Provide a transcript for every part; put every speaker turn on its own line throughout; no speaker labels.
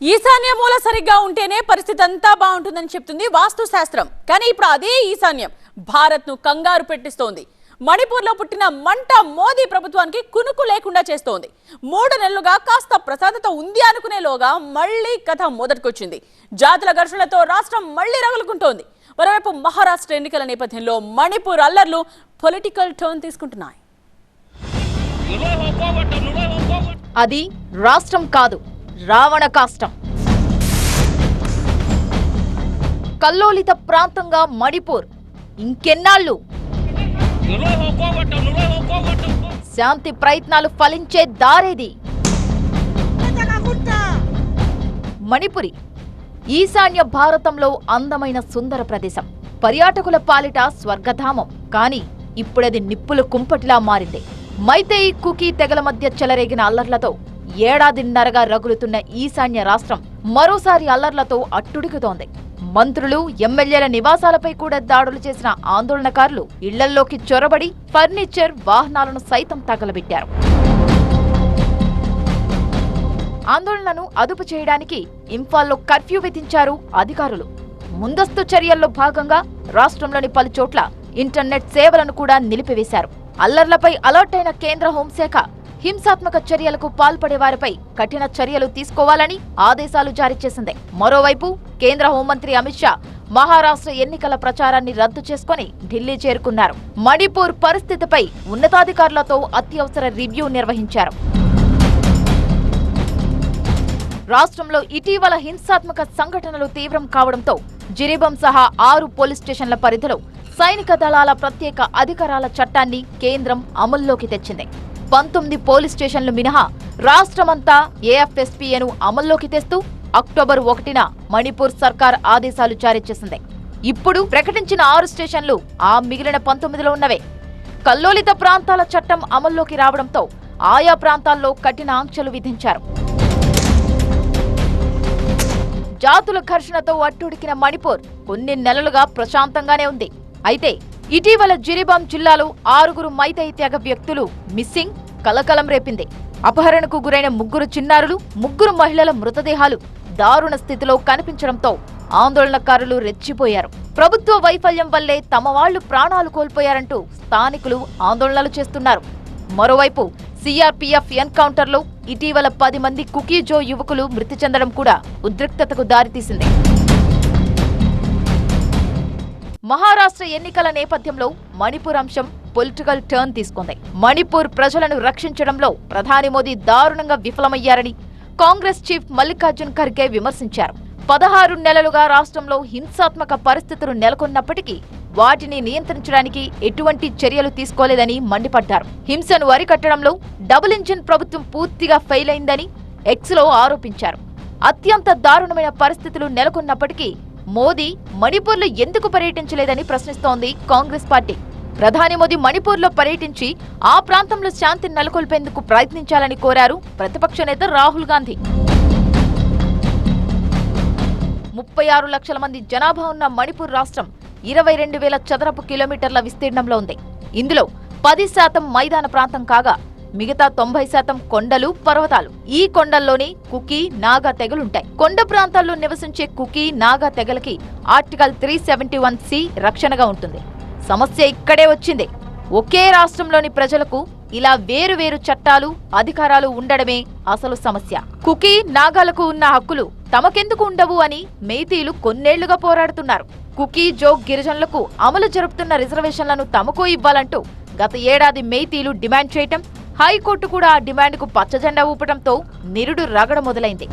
ఈశాన్య మూల సరిగ్గా ఉంటేనే పరిస్థితి అంతా బాగుంటుందని చెప్తుంది వాస్తు శాస్త్రం. కానీ ఇప్పుడు అదే ఈశాన్యం భారత్ ను కంగారు పెట్టిస్తోంది. మణిపూర్ లో పుట్టిన మంట మోదీ ప్రభుత్వానికి కునుకు లేకుండా చేస్తోంది. 3 నెలలుగా కాస్త ప్రశాంతత ఉంది అనుకునేలోగా మళ్లీ కథ మొదటికొచ్చింది. జాతుల ఘర్షణలతో రాష్ట్రం మళ్లీ రగులుకుంటోంది. మరోవైపు మహారాష్ట్ర ఎన్నికల నేపథ్యంలో మణిపూర్ అల్లర్లు పొలిటికల్ టర్న్ తీసుకుంటున్నాయి.
అది రాష్ట్రం కాదు, రావణ కాష్టం. కల్లోలిత ప్రాంతంగా మణిపూర్ ఇంకెన్నాళ్ళు? శాంతి ప్రయత్నాలు ఫలించే దారేది? మణిపురి ఈశాన్య భారతంలో అందమైన సుందర ప్రదేశం, పర్యాటకుల పాలిట స్వర్గధామం. కానీ ఇప్పుడది నిప్పుల కుంపటిలా మారింది. మైతేయి కుకీ తెగల మధ్య చెలరేగిన అల్లర్లతో ఏడాదిన్నరగా రగులుతున్న ఈశాన్య రాష్ట్రం మరోసారి అల్లర్లతో అట్టుడికుతోంది. మంత్రులు, ఎమ్మెల్యేల నివాసాలపై కూడా దాడులు చేసిన ఆందోళనకారులు ఇళ్లల్లోకి చొరబడి ఫర్నిచర్, వాహనాలను సైతం తగలబెట్టారు. ఆందోళనను అదుపు చేయడానికి ఇంఫాల్లో కర్ఫ్యూ విధించారు అధికారులు. ముందస్తు చర్యల్లో భాగంగా రాష్ట్రంలోని పలు చోట్ల ఇంటర్నెట్ సేవలను కూడా నిలిపివేశారు. అల్లర్లపై అలర్ట్ అయిన కేంద్ర హోంశాఖ హింసాత్మక చర్యలకు పాల్పడే వారిపై కఠిన చర్యలు తీసుకోవాలని ఆదేశాలు జారీ చేసింది. మరోవైపు కేంద్ర హోంమంత్రి అమిత్ షా మహారాష్ట్ర ఎన్నికల ప్రచారాన్ని రద్దు చేసుకుని ఢిల్లీ చేరుకున్నారు. మణిపూర్ పరిస్థితిపై ఉన్నతాధికారులతో అత్యవసర రివ్యూ నిర్వహించారు. రాష్ట్రంలో ఇటీవల హింసాత్మక సంఘటనలు తీవ్రం కావడంతో జిరిబం సహా 6 పోలీస్ స్టేషన్ల పరిధిలో సైనిక దళాల ప్రత్యేక అధికారాల చట్టాన్ని కేంద్రం అమల్లోకి తెచ్చింది. 19 పోలీస్ స్టేషన్లు మినహా రాష్ట్రమంతా ఏఎఫ్ఎస్పీఏను అమల్లోకి తెస్తూ అక్టోబర్ 1న మణిపూర్ సర్కార్ ఆదేశాలు జారీ చేసింది. ఇప్పుడు ప్రకటించిన 6 స్టేషన్లు ఆ మిగిలిన 19లో ఉన్నవే. కల్లోలిత ప్రాంతాల చట్టం అమల్లోకి రావడంతో ఆయా ప్రాంతాల్లో కఠిన ఆంక్షలు విధించారు. జాతుల ఘర్షణతో అట్టుడికిన మణిపూర్ కొన్ని నెలలుగా ప్రశాంతంగానే ఉంది. అయితే ఇటీవల జిరిబాం జిల్లాలో 6 మైతేయి తెగ వ్యక్తులు మిస్సింగ్ కలకలం రేపింది. అపహరణకు గురైన 3 చిన్నారులు, 3 మహిళల మృతదేహాలు దారుణ స్థితిలో కనిపించడంతో ఆందోళనకారులు రెచ్చిపోయారు. ప్రభుత్వ వైఫల్యం వల్లే తమ వాళ్లు ప్రాణాలు కోల్పోయారంటూ స్థానికులు ఆందోళనలు చేస్తున్నారు. మరోవైపు సిఆర్పీఎఫ్ ఎన్కౌంటర్లో ఇటీవల 10 మంది కుకీజో యువకులు మృతి చెందడం కూడా ఉద్రిక్తతకు దారితీసింది. మహారాష్ట్ర ఎన్నికల నేపథ్యంలో మణిపూర్ అంశం పొలిటికల్ టర్న్ తీసుకుంది. మణిపూర్ ప్రజలను రక్షించడంలో ప్రధాని మోదీ దారుణంగా విఫలమయ్యారని కాంగ్రెస్ చీఫ్ మల్లికార్జున్ ఖర్గే విమర్శించారు. 16 నెలలుగా రాష్ట్రంలో హింసాత్మక పరిస్థితులు నెలకొన్నప్పటికీ వాటిని నియంత్రించడానికి ఎటువంటి చర్యలు తీసుకోలేదని మండిపడ్డారు. హింసను అరికట్టడంలో డబుల్ ఇంజిన్ ప్రభుత్వం పూర్తిగా ఫెయిల్ అయిందని ఎక్స్లో ఆరోపించారు. అత్యంత దారుణమైన పరిస్థితులు నెలకొన్నప్పటికీ మోదీ మణిపూర్లో ఎందుకు పర్యటించలేదని ప్రశ్నిస్తోంది కాంగ్రెస్ పార్టీ. ప్రధాని మోదీ మణిపూర్లో పర్యటించి ఆ ప్రాంతంలో శాంతిని నెలకొల్పేందుకు ప్రయత్నించాలని కోరారు ప్రతిపక్ష నేత రాహుల్ గాంధీ. 36 లక్షల మంది జనాభా ఉన్న మణిపూర్ రాష్ట్రం 22,000 చదరపు కిలోమీటర్ల విస్తీర్ణంలో ఉంది. ఇందులో 10% మైదాన ప్రాంతం కాగా మిగతా 90% కొండలు, పర్వతాలు. ఈ కొండల్లోనే కుకీ, నాగా తెగలుంటాయి. కొండ ప్రాంతాల్లో నివసించే కుకీ, నాగా తెగలకి ఆర్టికల్ 371C రక్షణగా ఉంటుంది. సమస్య ఇక్కడే వచ్చింది. ఒకే రాష్ట్రంలోని ప్రజలకు ఇలా వేరు చట్టాలు, అధికారాలు ఉండడమే అసలు సమస్య. కుకీ, నాగాలకు ఉన్న హక్కులు తమకెందుకు ఉండవు అని మెయితీలు కొన్నేళ్లుగా పోరాడుతున్నారు. కుకీ, జోగ్ గిరిజనులకు అమలు జరుపుతున్న రిజర్వేషన్లను తమకు ఇవ్వాలంటూ గత ఏడాది మెయితీలు డిమాండ్ చేయటం, హైకోర్టు కూడా ఆ డిమాండ్కు పచ్చజెండా ఊపటంతో నిరుడు రగడ మొదలైంది.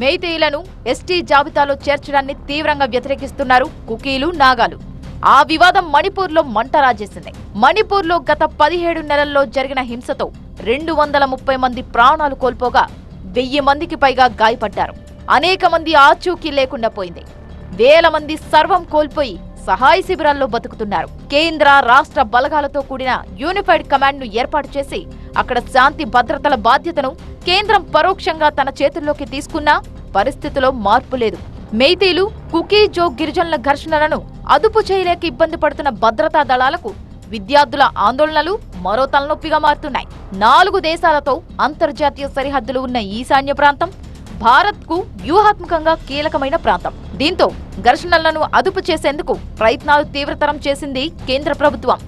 మెయితేయులను ఎస్టీ జాబితాలో చేర్చడాన్ని తీవ్రంగా వ్యతిరేకిస్తున్నారు కుకీలు, నాగాలు. ఆ వివాదం మణిపూర్లో మంట రాజేసింది. మణిపూర్లో గత 17 నెలల్లో జరిగిన హింసతో 230 మంది ప్రాణాలు కోల్పోగా 1000 మందికి పైగా గాయపడ్డారు. అనేక మంది ఆచూకీ లేకుండా పోయింది. వేల మంది సర్వం కోల్పోయి సహాయ శిబిరాల్లో బతుకుతున్నారు. కేంద్ర, రాష్ట్ర బలగాలతో కూడిన యూనిఫైడ్ కమాండ్ ను ఏర్పాటు చేసి అక్కడ శాంతి భద్రతల బాధ్యతను కేంద్రం పరోక్షంగా తన చేతుల్లోకి తీసుకున్నా పరిస్థితిలో మార్పు లేదు. మెయితీలు, కుకీ, జోగ్ గిరిజనుల ఘర్షణలను అదుపు చేయలేక ఇబ్బంది పడుతున్న భద్రతా దళాలకు విద్యార్థుల ఆందోళనలు మరో తలనొప్పిగా మారుతున్నాయి. 4 దేశాలతో అంతర్జాతీయ సరిహద్దులు ఉన్న ఈశాన్య ప్రాంతం భారత్కు వ్యూహాత్మకంగా కీలకమైన ప్రాంతం. దీంతో ఘర్షణలను అదుపు చేసేందుకు ప్రయత్నాలు తీవ్రతరం చేసింది కేంద్ర ప్రభుత్వం.